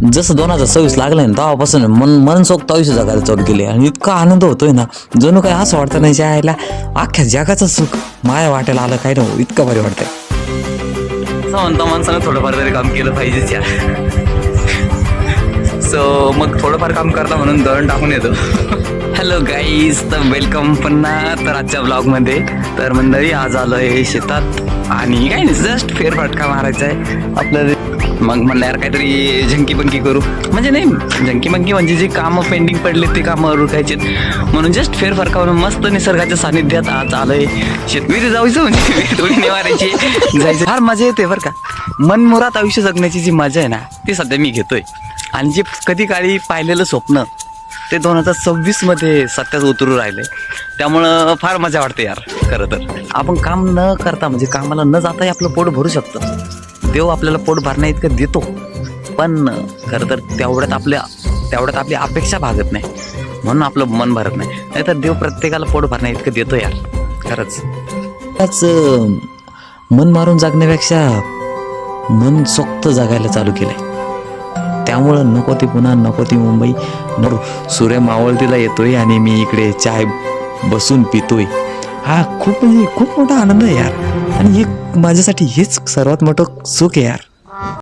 जसं 2026 लागलंय ना तेव्हापासून मनसोक्त आयुष्य जगायला चालू केले आणि इतका आनंद होतोय ना, जणू काय असं वाटतं नाही यायला अख्ख्या जगाचं सुख माया वाटेला आलं काय ना, इतकं भारी वाटतंय. असं म्हणता माणसानं थोडंफार तरी काम केलं पाहिजेच यार. सो मग थोडंफार काम करता म्हणून दळण टाकून येतो. हॅलो गाईज, तर वेलकम पुन्हा तर आजच्या ब्लॉगमध्ये. तर मंडळी आज आलोय शेतात आणि काय नाही जस्ट फेरफटका मारायचा आहे आपल्याला. मग म्हणलं यार काहीतरी झंकी पंकी करू, म्हणजे नाही झंकी पंकी म्हणजे जी कामं पेंडिंग पडले ते कामं उरकायचे म्हणून जस्ट फेरफटका म्हणून मस्त निसर्गाच्या सानिध्यात आज आलोय. शेतविरी जायचं म्हणजे थोडी निवारायची जायचं, फार मजा येते बरं का. मनमुरात आयुष्य जगण्याची जी मजा आहे ना ती सध्या मी घेतोय. आणि जे कधी काळी पाहिलेलं स्वप्न ते 2026 मध्ये सत्यात उतरू राहिले. त्यामुळं फार मजा वाटते यार. खरं तर आपण काम न करता म्हणजे कामाला न जाताही आपलं पोट भरू शकतं. देव आपल्याला पोट भरण्या इतकं देतो, पण खरं तर तेवढ्यात आपली अपेक्षा भागत नाही म्हणून आपलं मन भरत नाही. नाहीतर देव प्रत्येकाला पोट भरण्या इतकं देतो यार. खरंच त्याच मन मारून जगण्यापेक्षा मन सोक्त जगायला चालू केलंय. त्यामुळं नको ती पुन्हा, नको ती मुंबई, सूर्य मावळतीला येतोय आणि मी इकडे चाय बसून पितोय. हा खूप म्हणजे खूप मोठा आनंद आहे यार. आणि हे माझ्यासाठी हेच सर्वात मोठं सुख आहे यार.